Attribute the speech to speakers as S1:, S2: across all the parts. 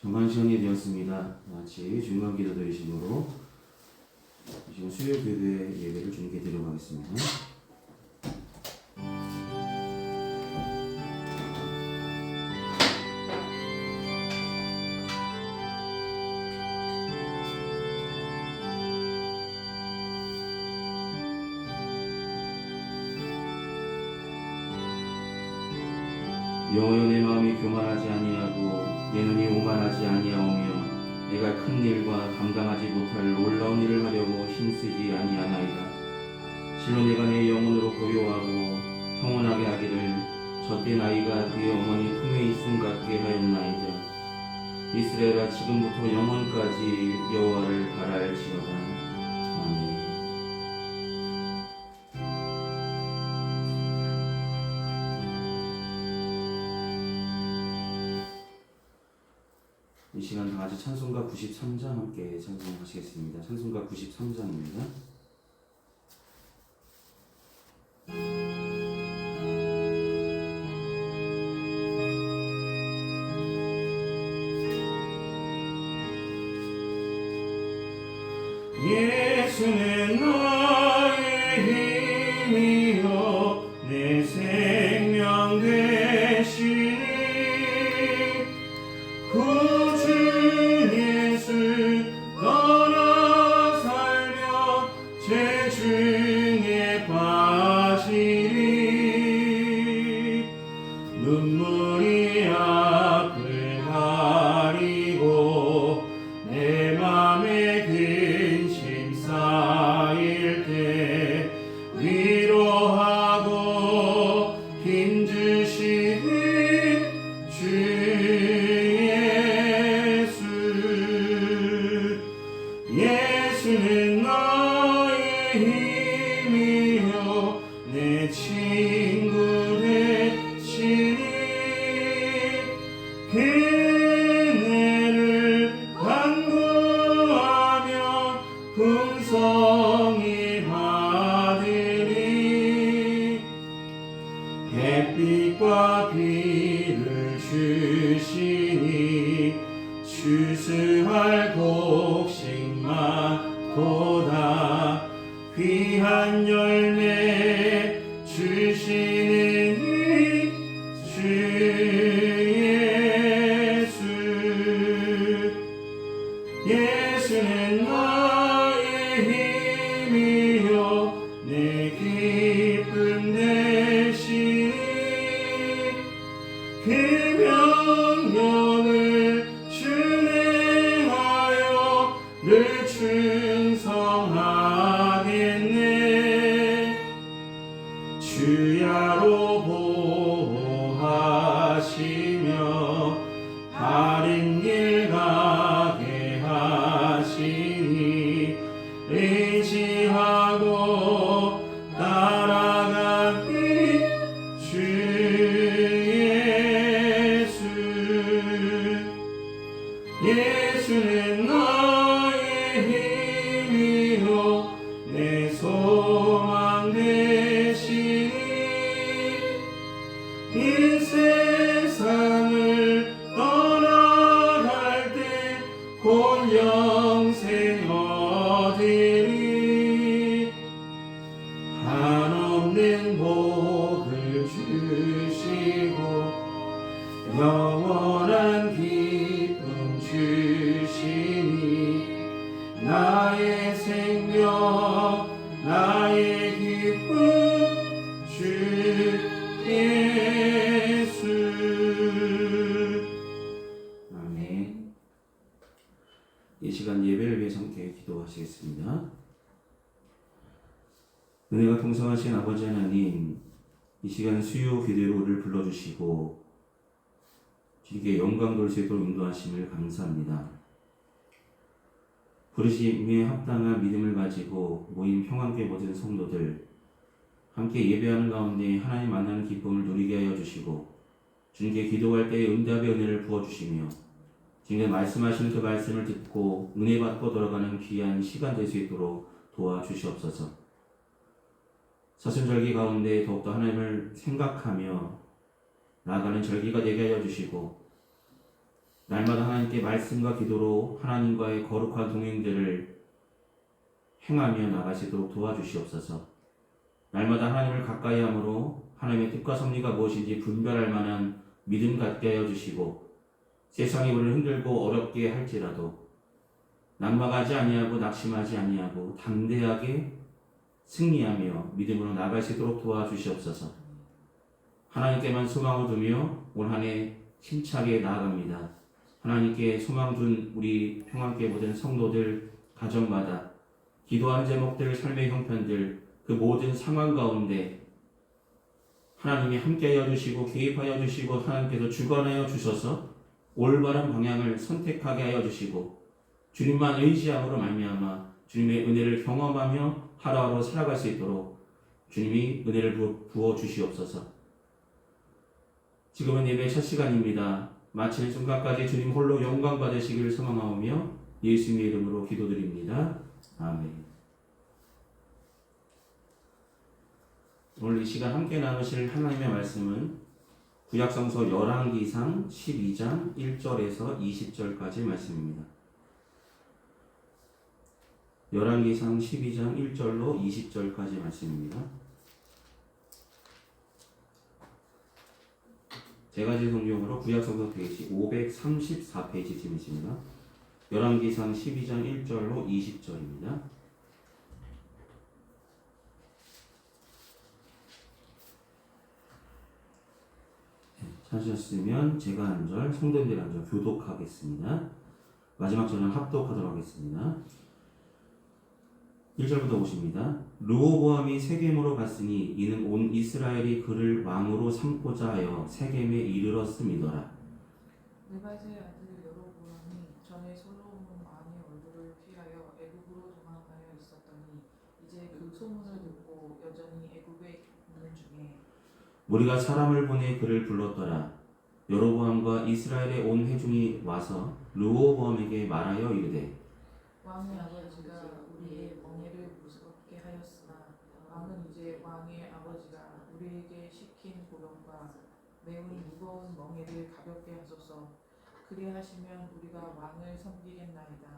S1: 정한 시간이 되었습니다. 마치 중간 기도 드리심으로 지금 수요 교회 예배를 주님께 드리러 가겠습니다. 여호여 내 마음이 교만하지 아니하고 내 눈이 오만하지 아니하오며 내가 큰 일과 감당하지 못할 놀라운 일을 하려고 힘쓰지 아니하나이다. 실로 내가 내 영혼으로 고요하고 평온하게 하기를 젖된 아이가 그의 어머니 품에 있음 같게 하였나이다. 이스라엘아 지금부터 영원까지 여호와를 바랄지어다. 아멘. 이 시간 다 같이 찬송가 93장 함께 찬송하시겠습니다. 찬송가 93장입니다. 예수는 나의 힘이요 내 생명 되시니 구주 예수 떠나 살며 죄 중에 빠지리 눈물이 앞을 가리고 내 맘에 근심 쌓일 때 위로하고 힘주시는 주 예수는 나의 힘이요 내 친구 되시니 그네를 간구하며 풍성히 받으리 햇빛과 비를 주시니 추수할 곡식만 보다 귀한 열매 주시는 주 예수 예수는 나의 힘이요 내 기쁨 되시니 그 명령을 준행하여 늘 충성하겠네 주야로 보호하시며 바른 길 가게 하시니 의지하고 따라가기 주 예수는 나의 힘이요 내 소망 되시니 이 세상을 떠나갈 때 곧 영생 얻으리 한없는 복을 주시고 영원한 기쁨 주시니 나의 생명 나의 기쁨 주 예수 아멘. 이 시간 예배를 위해서 함께 기도하시겠습니다. 은혜가 풍성하신 아버지 하나님, 이 시간 수요 기도를 불러주시고 주님께 영광 돌 수 있도록 인도하심을 감사합니다. 부르심에 합당한 믿음을 가지고 모인 평안교회 모든 성도들 함께 예배하는 가운데 하나님 만나는 기쁨을 누리게 하여 주시고 주님께 기도할 때에 응답의 은혜를 부어주시며 지금 말씀하시는 그 말씀을 듣고 은혜 받고 돌아가는 귀한 시간 될 수 있도록 도와주시옵소서. 사순절기 가운데 더욱더 하나님을 생각하며 나아가는 절기가 되게 하여 주시고 날마다 하나님께 말씀과 기도로 하나님과의 거룩한 동행들을 행하며 나가시도록 도와주시옵소서. 날마다 하나님을 가까이 함으로 하나님의 뜻과 섭리가 무엇인지 분별할 만한 믿음 갖게 하여 주시고, 세상이 우리를 흔들고 어렵게 할지라도 낙망하지 아니하고 낙심하지 아니하고 담대하게 승리하며 믿음으로 나가시도록 도와주시옵소서. 하나님께만 소망을 두며 올 한 해 힘차게 나아갑니다. 하나님께 소망 둔 우리 평안교회 모든 성도들 가정마다 기도하는 제목들, 삶의 형편들, 그 모든 상황 가운데 하나님이 함께하여 주시고 개입하여 주시고 하나님께서 주관하여 주셔서 올바른 방향을 선택하게 하여 주시고 주님만 의지함으로 말미암아 주님의 은혜를 경험하며 하루하루 살아갈 수 있도록 주님이 은혜를 부어 주시옵소서. 지금은 예배 첫 시간입니다. 마치는 순간까지 주님 홀로 영광 받으시기를 소망하오며 예수님의 이름으로 기도드립니다. 아멘. 오늘 이 시간 함께 나누실 하나님의 말씀은 구약성서 열왕기상 12장 1절에서 20절까지 말씀입니다. 열왕기상 12장 1절로 20절까지 말씀입니다. 제가 제 성경으로 구약성서 페이지 534페이지 팀이십니다. 열왕기상 12장 1절로 20절입니다. 찾으셨으면 제가 한 절, 성도님들 한 절 교독하겠습니다. 마지막 절은 합독하도록 하겠습니다. 1절부터 보십니다. 르호보암이 세겜으로 갔으니 이는 온 이스라엘이 그를 왕으로 삼고자 하여 세겜에 이르렀음이더라.
S2: 느바스의 아들 여로보암이 전에 솔로몬 왕의 얼굴을 피하여 애굽으로 도망하여 있었더니 이제 그 소문을 듣고 여전히 애굽에 있는 중에
S1: 우리가 사람을 보내 그를 불렀더라. 여로보암과 이스라엘의 온 회중이 와서 르호보암에게 말하여 이르되
S2: 왕의 아버지가 우리의 멍에를 무섭게 하였으나 왕은 이제 왕의 아버지가 우리에게 시킨 고령과 매우 무거운 멍에를 가볍게 하소서. 그리하시면 우리가 왕을 섬기겠나이다.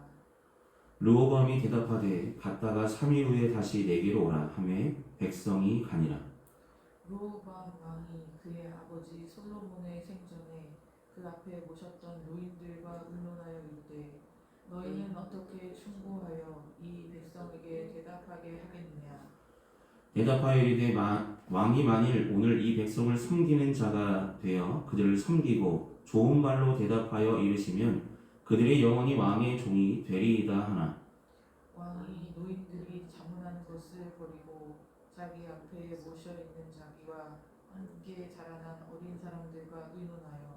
S1: 르호보암이 대답하되 갔다가 3일 후에 다시 내게로 오라 하매 백성이 가니라.
S2: 르호보암 왕이 그의 아버지 솔로몬의 생전에 그 앞에 모셨던 노인들과 의논하여 이르되 너희는 어떻게 충고하여 이 백성에게 대답하게 하겠느냐.
S1: 대답하여 이르되 왕이 만일 오늘 이 백성을 섬기는 자가 되어 그들을 섬기고 좋은 말로 대답하여 이르시면 그들의 영원히 왕의 종이 되리이다 하나.
S2: 왕이 노인들이 자문하는 것을 버리고 자기 앞에 모셔 있는 자기와 함께 자라난 어린 사람들과 의논하여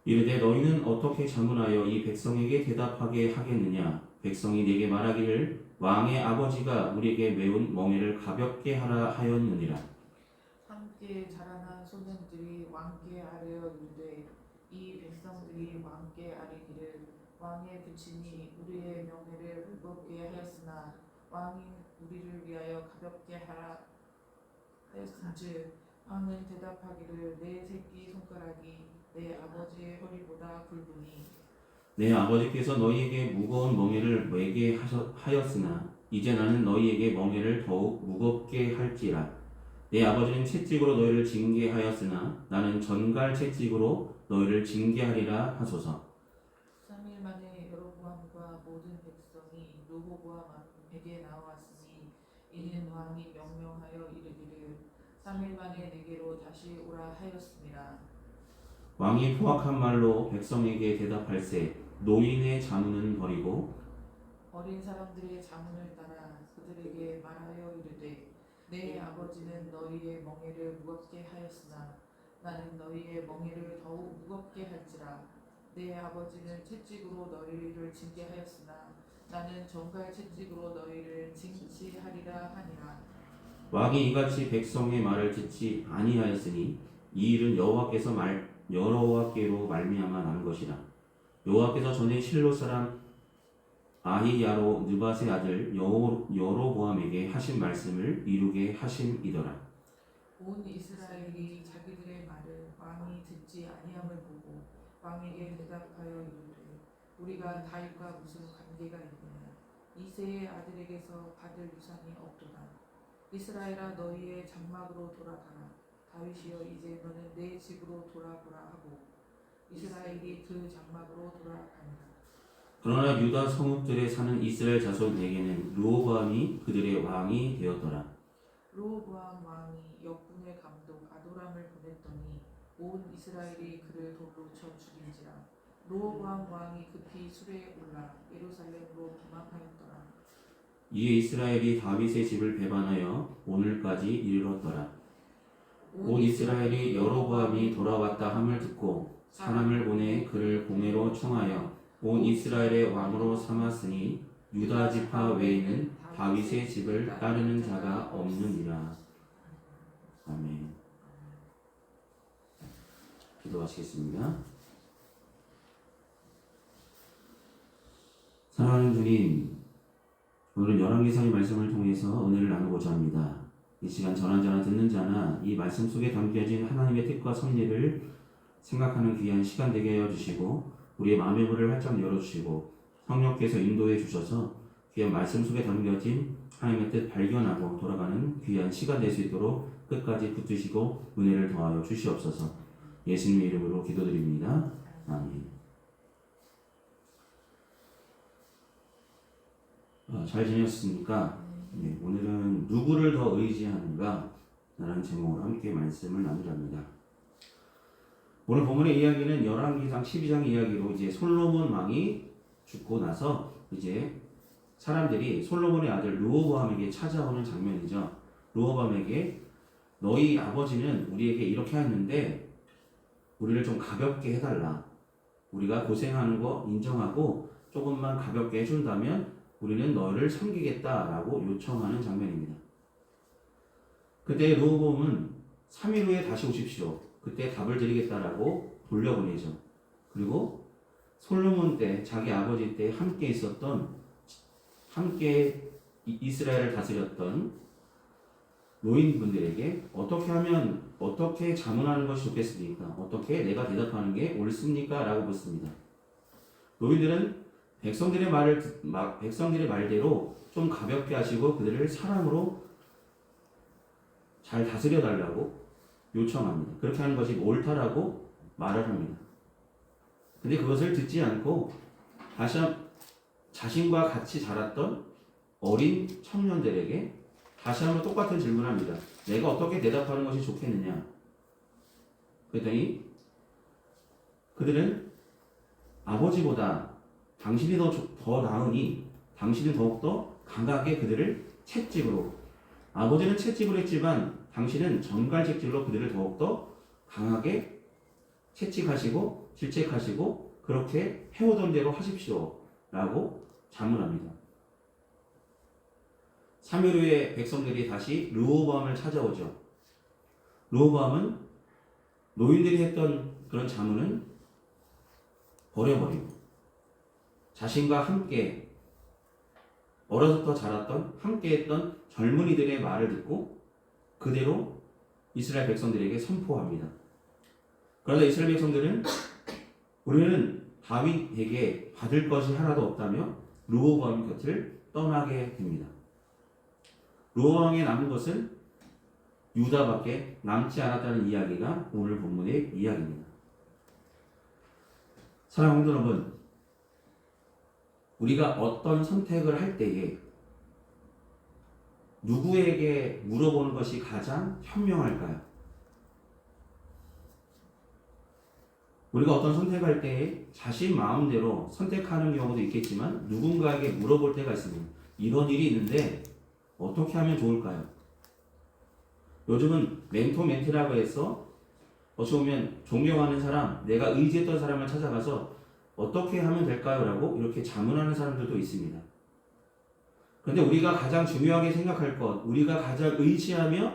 S1: 이르되 너희는 어떻게 자문하여 이 백성에게 대답하게 하겠느냐. 백성이 내게 말하기를 왕의 아버지가 우리에게 매운 멍에를 가볍게 하라 하였느니라.
S2: 함께 자라난 소년들이 왕께 아뢰어 이르되 이 백성들이 왕께 아뢰기를 왕의 부친이 우리의 명예를 무겁게 하였으나 왕이 우리를 위하여 가볍게 하라 하였은즉 왕은 대답하기를 내 새끼 손가락이 내 아버지의 허리보다 굵으니
S1: 내 아버지께서 너희에게 무거운 멍에를 매게 하였으나 이제 나는 너희에게 멍에를 더욱 무겁게 할지라. 내 아버지는 채찍으로 너희를 징계하였으나 나는 전갈 채찍으로 너희를 징계하리라 하소서.
S2: 3일 만에 여로보암과 모든 백성이 르호보암에게 나왔으니 이는 왕이 명령하여 이르기를 3일 만에 내게로 다시 오라 하였습니다.
S1: 왕이 포악한 말로 백성에게 대답할세 노인의 자문은 버리고
S2: 어린 사람들의 자문을 따라 그들에게 말하여 이르되 내 아버지는 너희의 멍에를 무겁게 하였으나 나는 너희의 멍에를 더욱 무겁게 할지라. 내 아버지는 채찍으로 너희를 징계하였으나 나는 전갈 채찍으로 너희를 징치하리라 하니라.
S1: 왕이 이같이 백성의 말을 듣지 아니하였으니 이 일은 여호와께로 말미암아 난 것이라. 여호와께서 전에 실로 사람 아히야로 느밧의 아들 여로보암에게 하신 말씀을 이루게 하심이더라.
S2: 온 이스라엘이 자기들의 말을 왕이 듣지 아니함을 보고 왕에게 대답하여 이르되 우리가 다윗과 무슨 관계가 있느냐 이새의 아들에게서 받을 유산이 없도다. 이스라엘아 너희의 장막으로 돌아가라. 다윗이여 이제 너는 내 집으로 돌아보라 하고 이스라엘이 그 장막으로 돌아가니라.
S1: 그러나 유다 성읍들에 사는 이스라엘 자손에게는 르호보암이 그들의 왕이 되었더라.
S2: 르호보암 왕이 역군의 감독 아도람을 보냈더니 온 이스라엘이 그를 돌로 쳐 죽인지라. 르호보암 왕이 급히 수레에 올라 예루살렘으로 도망하였더라.
S1: 이에 이스라엘이 다윗의 집을 배반하여 오늘까지 이르렀더라. 온 이스라엘이 여로보암이 돌아왔다 함을 듣고 사람을 보내 그를 공회로 청하여 온 이스라엘의 왕으로 삼았으니 유다 지파 외에는 다윗의 집을 따르는 자가 없느니라. 아멘. 기도하시겠습니다. 사랑하는 주님, 오늘은 열왕기상의 말씀을 통해서 은혜를 나누고자 합니다. 이 시간 전한 자나 듣는 자나 이 말씀 속에 담겨진 하나님의 뜻과 섭리를 생각하는 귀한 시간 되게 하여 주시고 우리의 마음의 문을 활짝 열어주시고 성령께서 인도해 주셔서 귀한 말씀 속에 담겨진 하나님의 뜻 발견하고 돌아가는 귀한 시간 될 수 있도록 끝까지 붙드시고 은혜를 더하여 주시옵소서. 예수님의 이름으로 기도드립니다. 아멘. 잘 지냈습니까? 네, 오늘은 누구를 더 의지하는가? 라는 제목으로 함께 말씀을 나누랍니다. 오늘 본문의 이야기는 열왕기상 12장 이야기로 이제 솔로몬 왕이 죽고 나서 이제 사람들이 솔로몬의 아들 르호보암에게 찾아오는 장면이죠. 르호보암에게 너희 아버지는 우리에게 이렇게 했는데 우리를 좀 가볍게 해달라. 우리가 고생하는 거 인정하고 조금만 가볍게 해준다면 우리는 너를 섬기겠다라고 요청하는 장면입니다. 그때 르호보암은 3일 후에 다시 오십시오. 그때 답을 드리겠다라고 돌려보내죠. 그리고 솔로몬 때 자기 아버지 때 함께 있었던 함께 이스라엘을 다스렸던 노인분들에게 어떻게 자문하는 것이 좋겠습니까? 어떻게 내가 대답하는 게 옳습니까? 라고 묻습니다. 노인들은 백성들의 말대로 좀 가볍게 하시고 그들을 사랑으로 잘 다스려 달라고 요청합니다. 그렇게 하는 것이 옳다라고 말을 합니다. 근데 그것을 듣지 않고 다시 자신과 같이 자랐던 어린 청년들에게 다시 한번 똑같은 질문을 합니다. 내가 어떻게 대답하는 것이 좋겠느냐? 그랬더니 그들은 아버지보다 당신이 더 나으니 당신은 더욱더 강하게 그들을 채찍으로, 아버지는 채찍으로 했지만 당신은 전갈채찍으로 그들을 더욱더 강하게 채찍하시고 질책하시고 그렇게 해오던 대로 하십시오 라고 자문합니다. 3일 후에 백성들이 다시 르호보암을 찾아오죠. 르호보암은 노인들이 했던 그런 자문은 버려버리고 자신과 함께 어려서부터 자랐던 함께했던 젊은이들의 말을 듣고 그대로 이스라엘 백성들에게 선포합니다. 그러자 이스라엘 백성들은 우리는 다윗에게 받을 것이 하나도 없다며 르호보암 곁을 떠나게 됩니다. 르호보암에 남은 것은 유다밖에 남지 않았다는 이야기가 오늘 본문의 이야기입니다. 사랑하는 성도 여러분, 우리가 어떤 선택을 할 때에 누구에게 물어보는 것이 가장 현명할까요? 우리가 어떤 선택을 할 때에 자신 마음대로 선택하는 경우도 있겠지만 누군가에게 물어볼 때가 있습니다. 이런 일이 있는데 어떻게 하면 좋을까요? 요즘은 멘토멘티라고 해서 어찌 보면 존경하는 사람, 내가 의지했던 사람을 찾아가서 어떻게 하면 될까요? 라고 이렇게 자문하는 사람들도 있습니다. 그런데 우리가 가장 중요하게 생각할 것, 우리가 가장 의지하며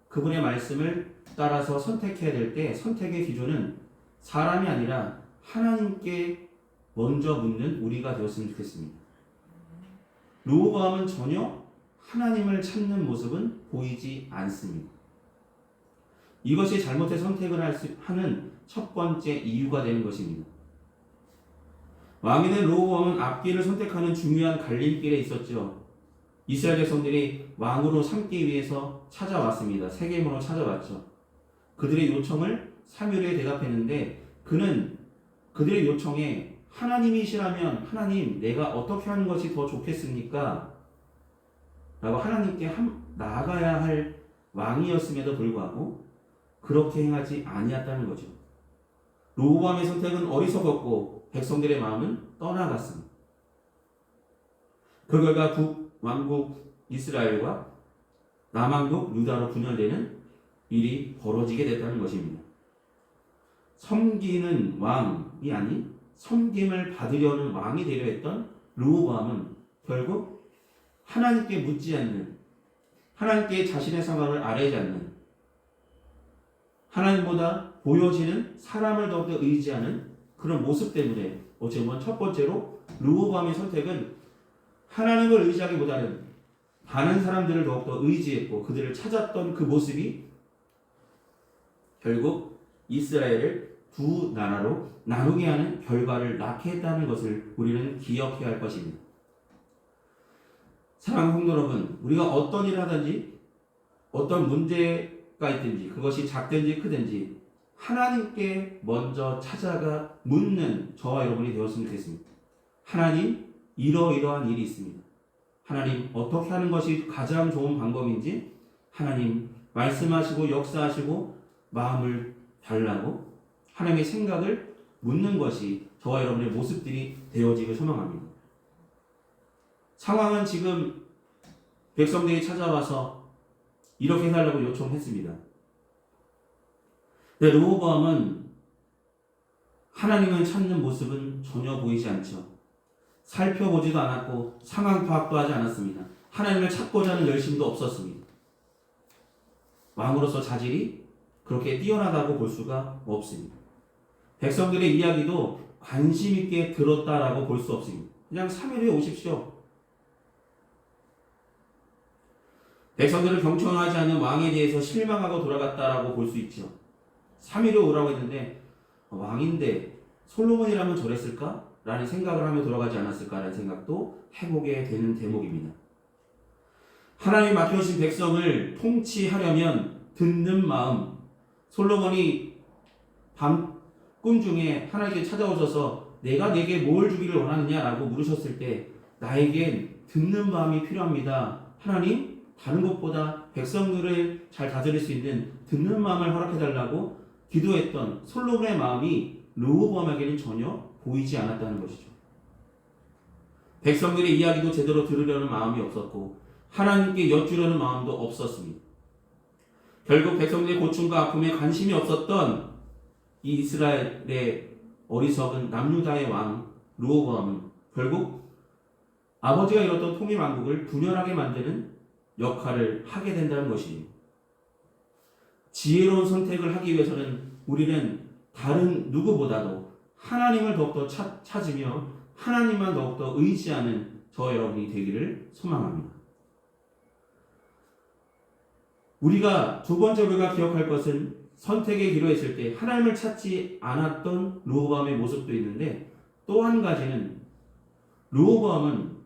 S1: 그분의 말씀을 따라서 선택해야 될 때 선택의 기준은 사람이 아니라 하나님께 먼저 묻는 우리가 되었으면 좋겠습니다. 르호보암은 전혀 하나님을 찾는 모습은 보이지 않습니다. 이것이 잘못된 선택을 하는 첫 번째 이유가 되는 것입니다. 왕이 된 르호보암은 앞길을 선택하는 중요한 갈림길에 있었죠. 이스라엘 백성들이 왕으로 삼기 위해서 찾아왔습니다. 세겜으로 찾아왔죠. 그들의 요청을 사무엘에 대답했는데 그는 그들의 요청에 하나님이시라면 하나님 내가 어떻게 하는 것이 더 좋겠습니까? 라고 하나님께 나아가야 할 왕이었음에도 불구하고 그렇게 행하지 아니었다는 거죠. 르호보암의 선택은 어리석었고 백성들의 마음은 떠나갔습니다. 그 결과 북왕국 이스라엘과 남왕국 유다로 분열되는 일이 벌어지게 됐다는 것입니다. 섬기는 왕이 아닌 섬김을 받으려는 왕이 되려 했던 르호보암은 결국 하나님께 묻지 않는, 하나님께 자신의 상황을 아뢰지 않는, 하나님보다 보여지는 사람을 더욱더 의지하는 그런 모습 때문에 어찌 보면 첫 번째로 르호보암의 선택은 하나님을 의지하기보다는 다른 사람들을 더욱더 의지했고 그들을 찾았던 그 모습이 결국 이스라엘을 두 나라로 나누게 하는 결과를 낳게 했다는 것을 우리는 기억해야 할 것입니다. 사랑하는 성도 여러분, 우리가 어떤 일을 하든지 어떤 문제가 있든지 그것이 작든지 크든지 하나님께 먼저 찾아가 묻는 저와 여러분이 되었으면 좋겠습니다. 하나님, 이러이러한 일이 있습니다. 하나님, 어떻게 하는 것이 가장 좋은 방법인지 하나님 말씀하시고 역사하시고 마음을 달라고 하나님의 생각을 묻는 것이 저와 여러분의 모습들이 되어지길 소망합니다. 상황은 지금 백성들이 찾아와서 이렇게 해달라고 요청했습니다. 근데 르호보암은 하나님을 찾는 모습은 전혀 보이지 않죠. 살펴보지도 않았고 상황 파악도 하지 않았습니다. 하나님을 찾고자 하는 열심도 없었습니다. 왕으로서 자질이 그렇게 뛰어나다고 볼 수가 없습니다. 백성들의 이야기도 관심 있게 들었다라고 볼 수 없습니다. 그냥 사무엘에 오십시오. 백성들을 경청하지 않는 왕에 대해서 실망하고 돌아갔다라고 볼 수 있죠. 사무엘에 오라고 했는데 왕인데 솔로몬이라면 저랬을까? 라는 생각을 하며 돌아가지 않았을까라는 생각도 해보게 되는 대목입니다. 하나님이 맡겨주신 백성을 통치하려면 듣는 마음, 솔로몬이 꿈 중에 하나님께 찾아오셔서 내가 내게 뭘 주기를 원하느냐라고 물으셨을 때 나에겐 듣는 마음이 필요합니다. 하나님, 다른 것보다 백성들을 잘 다스릴 수 있는 듣는 마음을 허락해달라고 기도했던 솔로몬의 마음이 르호보암에게는 전혀 보이지 않았다는 것이죠. 백성들의 이야기도 제대로 들으려는 마음이 없었고 하나님께 여쭈려는 마음도 없었습니다. 결국 백성들의 고충과 아픔에 관심이 없었던 이 이스라엘의 어리석은 남유다의 왕 르호보암은 결국 아버지가 이뤘던 통일왕국을 분열하게 만드는 역할을 하게 된다는 것입니다. 지혜로운 선택을 하기 위해서는 우리는 다른 누구보다도 하나님을 더욱더 찾으며 하나님만 더욱더 의지하는 저와 여러분이 되기를 소망합니다. 우리가 두 번째 우리가 기억할 것은 선택에 기로했을 때 하나님을 찾지 않았던 르호보암의 모습도 있는데 또 한 가지는 르호보암은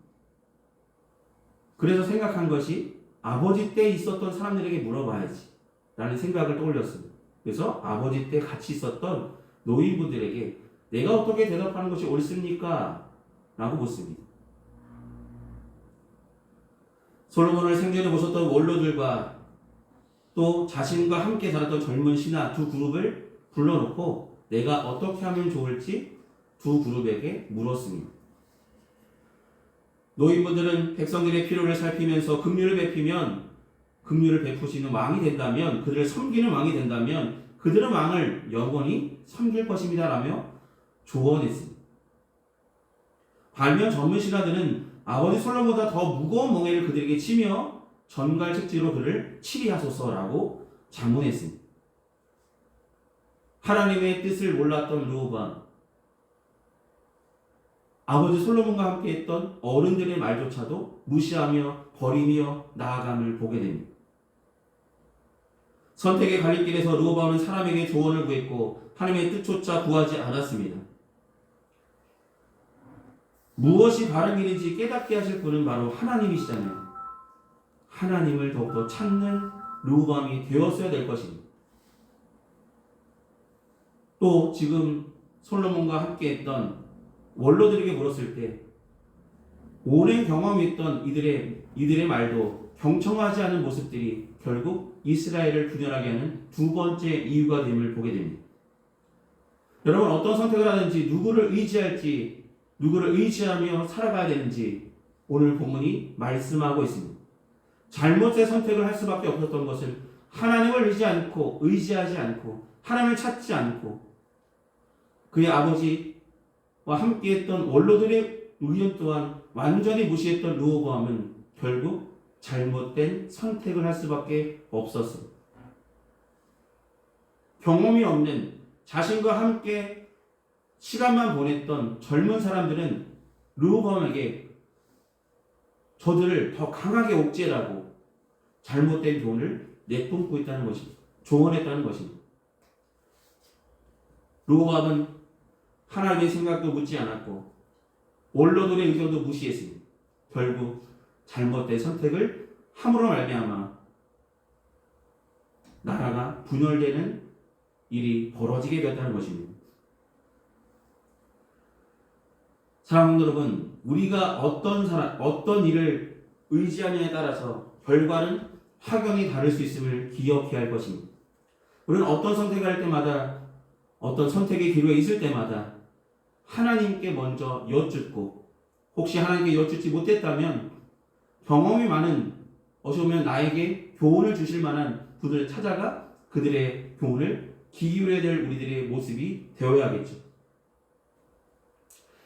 S1: 그래서 생각한 것이 아버지 때 있었던 사람들에게 물어봐야지 라는 생각을 떠올렸습니다. 그래서 아버지 때 같이 있었던 노인분들에게 내가 어떻게 대답하는 것이 옳습니까? 라고 묻습니다. 솔로몬을 생전에 모셨던 원로들과 또 자신과 함께 살았던 젊은 신하 두 그룹을 불러놓고 내가 어떻게 하면 좋을지 두 그룹에게 물었습니다. 노인분들은 백성들의 필요를 살피면서 긍휼을 베피면 긍휼을 베푸시는 왕이 된다면 그들을 섬기는 왕이 된다면 그들은 왕을 영원히 섬길 것입니다 라며 조언했습니다. 반면 젊은 신하들은 아버지 솔로몬보다 더 무거운 멍에를 그들에게 치며 전갈책지로 그를 치리하소서라고 장문했습니다. 하나님의 뜻을 몰랐던 르호보암, 아버지 솔로몬과 함께 했던 어른들의 말조차도 무시하며 버리며 나아감을 보게 됩니다. 선택의 갈림길에서 르호보암은 사람에게 조언을 구했고 하나님의 뜻조차 구하지 않았습니다. 무엇이 바른 일인지 깨닫게 하실 분은 바로 하나님이시잖아요. 하나님을 더욱더 찾는 르호보암이 되었어야 될 것입니다. 또 지금 솔로몬과 함께 했던 원로들에게 물었을 때 오랜 경험이 있던 이들의 말도 경청하지 않은 모습들이 결국 이스라엘을 분열하게 하는 두 번째 이유가 됨을 보게 됩니다. 여러분, 어떤 선택을 하든지 누구를 의지할지, 누구를 의지하며 살아가야 되는지 오늘 본문이 말씀하고 있습니다. 잘못된 선택을 할 수밖에 없었던 것은 하나님을 의지하지 않고 하나님을 찾지 않고 그의 아버지와 함께했던 원로들의 의견 또한 완전히 무시했던 르호보암은 결국 잘못된 선택을 할 수밖에 없었습니다. 경험이 없는 자신과 함께 시간만 보냈던 젊은 사람들은 르호보암에게 저들을 더 강하게 옥죄라고 잘못된 교훈을 내뿜고 있다는 것입니다. 조언했다는 것입니다. 르호보암은 하나님의 생각도 묻지 않았고 원로들의 의견도 무시했습니다. 결국 잘못된 선택을 함으로 말미암아 나라가 분열되는 일이 벌어지게 되었다는 것입니다. 사랑하는 여러분, 우리가 어떤 일을 의지하느냐에 따라서 결과는 확연히 다를 수 있음을 기억해야 할 것입니다. 우리는 어떤 선택을 할 때마다, 어떤 선택의 기로에 있을 때마다 하나님께 먼저 여쭙고, 혹시 하나님께 여쭙지 못했다면 경험이 많은, 어찌 보면 나에게 교훈을 주실 만한 분을 찾아가 그들의 교훈을 귀 기울여야 될 우리들의 모습이 되어야겠죠.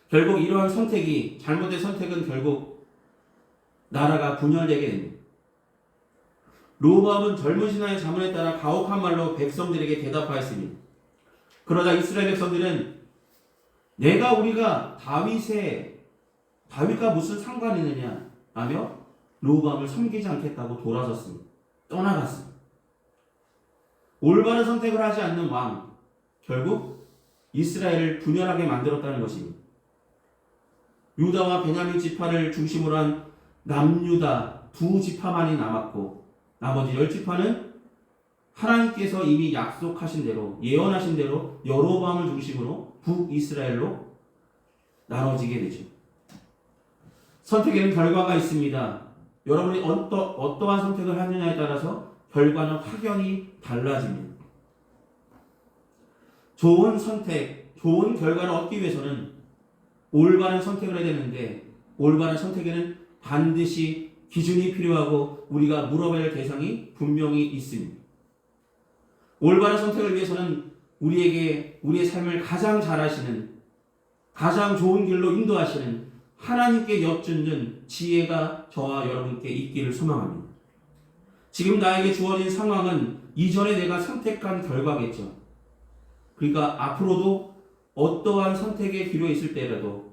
S1: 결국 이러한 선택이, 잘못된 선택은 결국 나라가 분열되게 됩니다. 르호보암은 젊은 신하의 자문에 따라 가혹한 말로 백성들에게 대답하였습니다. 그러자 이스라엘 백성들은 우리가 다윗과 무슨 상관이 있느냐 하며 르호보암을 섬기지 않겠다고 돌아섰습니다. 떠나갔습니다. 올바른 선택을 하지 않는 왕, 결국 이스라엘을 분열하게 만들었다는 것입니다. 유다와 베냐민 지파를 중심으로 한 남유다 두 지파만이 남았고 나머지 10지파는 하나님께서 이미 약속하신 대로, 예언하신 대로 여로보암을 중심으로 북이스라엘로 나눠지게 되죠. 선택에는 결과가 있습니다. 여러분이 어떠한 선택을 하느냐에 따라서 결과는 확연히 달라집니다. 좋은 선택, 좋은 결과를 얻기 위해서는 올바른 선택을 해야 되는데, 올바른 선택에는 반드시 기준이 필요하고 우리가 물어봐야 할 대상이 분명히 있습니다. 올바른 선택을 위해서는 우리에게 우리의 삶을 가장 잘 아시는, 가장 좋은 길로 인도하시는 하나님께 여쭙는 지혜가 저와 여러분께 있기를 소망합니다. 지금 나에게 주어진 상황은 이전에 내가 선택한 결과겠죠. 그러니까 앞으로도 어떠한 선택의 기로에 있을 때라도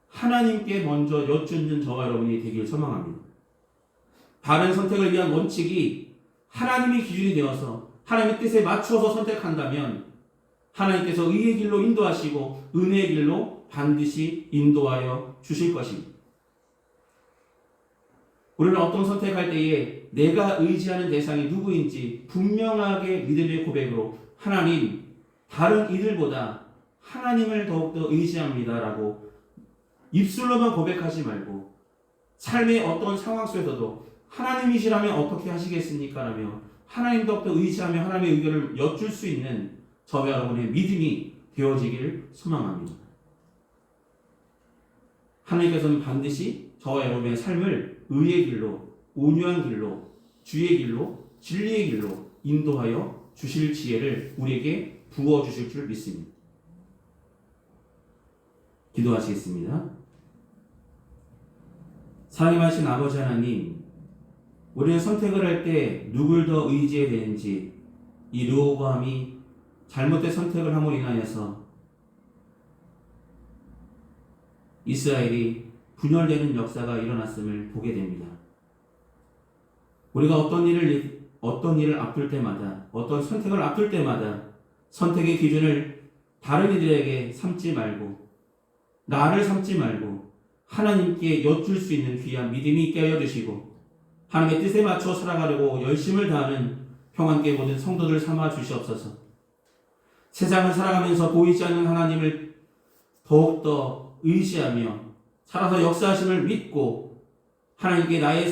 S1: 하나님께 먼저 여쭙는 저와 여러분이 되길 소망합니다. 바른 선택을 위한 원칙이 하나님이 기준이 되어서 하나님의 뜻에 맞추어서 선택한다면 하나님께서 의의 길로 인도하시고 은혜의 길로 반드시 인도하여 주실 것입니다. 우리는 어떤 선택할 때에 내가 의지하는 대상이 누구인지 분명하게 믿음의 고백으로 하나님, 다른 이들보다 하나님을 더욱더 의지합니다라고 입술로만 고백하지 말고 삶의 어떤 상황 속에서도 하나님이시라면 어떻게 하시겠습니까? 라며 하나님 더욱더 의지하며 하나님의 의견을 여쭐 수 있는 저와 여러분의 믿음이 되어지기를 소망합니다. 하나님께서는 반드시 저와 여러분의 삶을 의의 길로, 온유한 길로, 주의 길로, 진리의 길로 인도하여 주실 지혜를 우리에게 부어주실 줄 믿습니다. 기도하시겠습니다. 사랑이 많으신 아버지 하나님, 우리는 선택을 할 때 누굴 더 의지해야 되는지, 이 르호보암이 잘못된 선택을 함으로 인하여서 이스라엘이 분열되는 역사가 일어났음을 보게 됩니다. 우리가 어떤 일을 어떤 일을 앞둘 때마다, 어떤 선택을 앞둘 때마다 선택의 기준을 다른 이들에게 삼지 말고, 나를 삼지 말고 하나님께 여쭐 수 있는 귀한 믿음이 있게 하여 주시고, 하나님의 뜻에 맞춰 살아가려고 열심을 다하는 평안교회 모든 성도들 삼아 주시옵소서. 세상을 살아가면서 보이지 않는 하나님을 더욱더 의지하며 살아서 역사하심을 믿고 하나님께 나의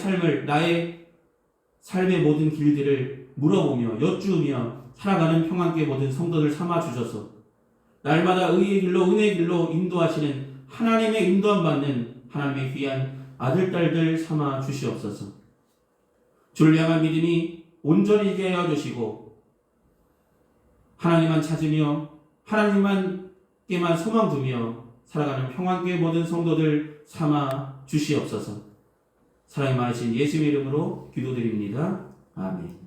S1: 삶의 모든 길들을 물어보며 여쭈며 살아가는 평안교회 모든 성도들 삼아 주셔서 날마다 의의 길로 은혜의 길로 인도하시는 하나님의 인도함 받는 하나님의 귀한 아들 딸들 삼아 주시옵소서. 주를 향한 믿음이 온전히 있게 하여 주시고 하나님만 찾으며 하나님만께만 소망 두며 살아가는 평안교회 모든 성도들 삼아 주시옵소서. 사랑이 많으신 예수의 이름으로 기도드립니다. 아멘.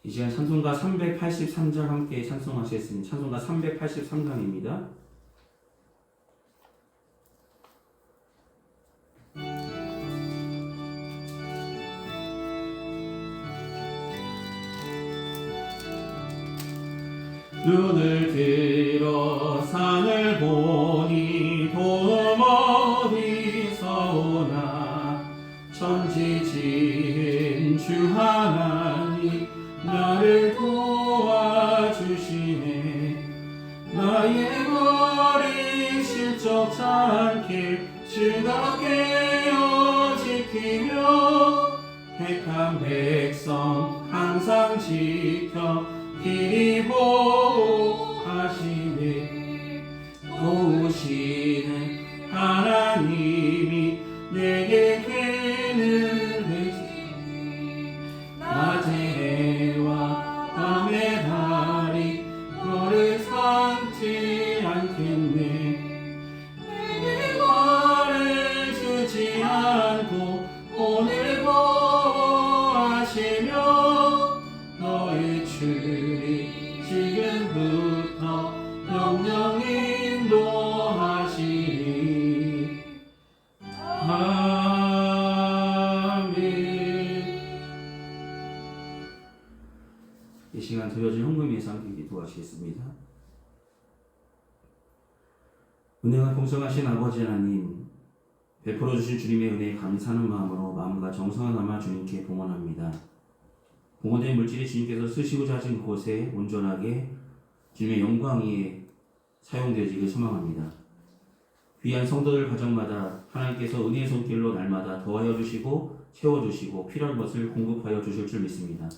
S1: 이 시간 찬송가 383장 함께 찬송하시겠습니다. 찬송가 383장입니다. 눈을 들어 산을 보니 도움 어디서 오나 천지 지은 주 하나님 나를 도와주시네. 나의 거리 실족치 않게 주가 깨어 지키며 택한 백성 항상 지켜 길이 보호하시네. 도우시는 하나님이 내게 길을 내시니 낮의 해와 밤의 달이 너를 삼지 않겠네. 내게 벌을 주지 않고 오늘 보호하시며 너의 주리 지금부터 영영 인도하시리. 아멘. 이 시간 드려진 헌금에서 함께 기도하시겠습니다. 은혜가 풍성하신 아버지 하나님, 베풀어 주신 주님의 은혜에 감사하는 마음으로 마음과 정성을 담아 주님께 봉헌합니다. 봉헌된 물질이 주님께서 쓰시고자 하신 곳에 온전하게 주님의 영광 위에 사용되어지길 소망합니다. 귀한 성도들 가정마다 하나님께서 은혜의 손길로 날마다 더하여 주시고 채워주시고 필요한 것을 공급하여 주실 줄 믿습니다.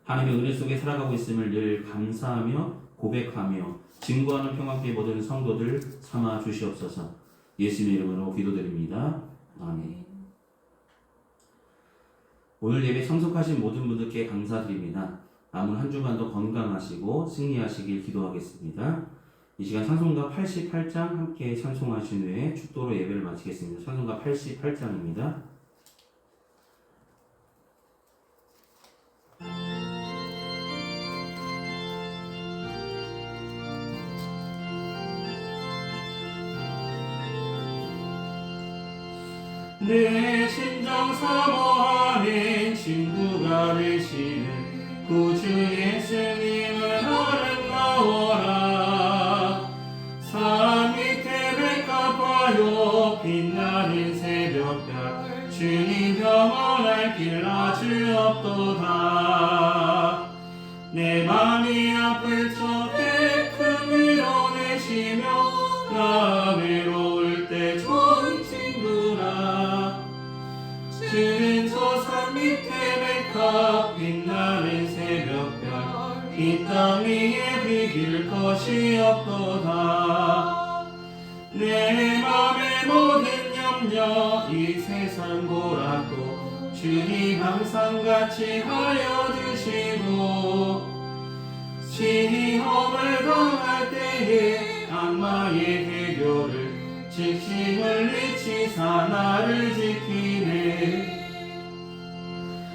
S1: 하나님의 은혜 속에 살아가고 있음을 늘 감사하며 고백하며 증거하는 평안교회 모든 성도들 삼아 주시옵소서. 예수님의 이름으로 기도드립니다. 아멘. 오늘 예배 참석하신 모든 분들께 감사드립니다. 남은 한 주간도 건강하시고 승리하시길 기도하겠습니다. 이 시간 찬송가 88장 함께 찬송하신 후에 축도로 예배를 마치겠습니다. 찬송가 88장입니다. 내 심정 사모하는 친구가 되시는 구주 예수님은 아름다워라. 산 밑에 백합화요 빛나는 새벽별 주님 영원할 길 아주 없도다. 내 맘이 아플 적에 큰 위로 내시며 나 외로울 때 좋은 친구라. 주는 저 산 밑에 백합 빛나는 새벽별 이 땅 위에 비길 것이 없도다. 내 맘의 모든 염려 이 세상 고락도 주님 항상 같이 하여 주시고 시험을 당할 때에 악마의 해교를 즉시 물리치사 나를 지키네.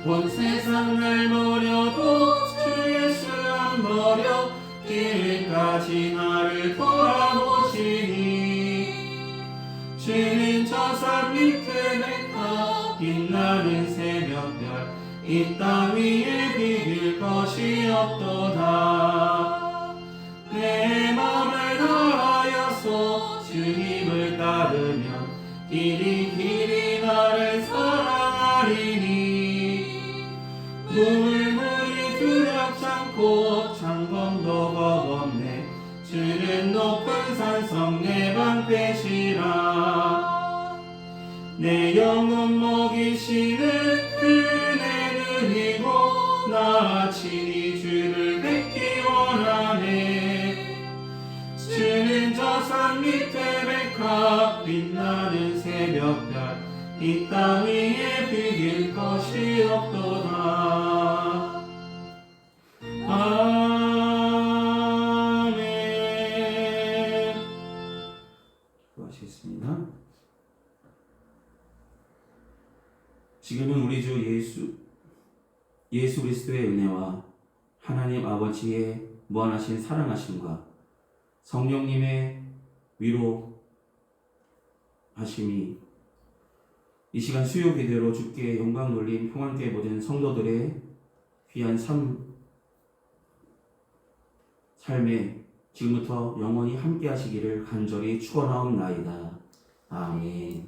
S1: 온 세상 날 버려도 주 예수 안 버려 길까지 나를 돌아보시니. 주는 저 산 밑에 백합 빛나는 새벽별 이 땅 위에 비길 것이 없도다. 내 맘을 다하여서 주님을 따르면 길이 나를 사랑하리니 물이 두렵잖고 창검도 겁없네. 주는 높은 산성 내 방패시라. 내 영혼 먹이시는 그네 눈이고 나 친히 주를 뵙기 원하네. 주는 저 산 밑에 백합 빛나는 새벽별 이 땅 위에 비길 것이 없도다. 아멘. 수고하셨습니다. 지금은 우리 주 예수 그리스도의 은혜와 하나님 아버지의 무한하신 사랑하심과 성령님의 위로하심이 이 시간 수요 기대로 주께 영광 돌림 평안께 모든 성도들의 귀한 삶에 지금부터 영원히 함께 하시기를 간절히 축원하옵나이다. 아멘.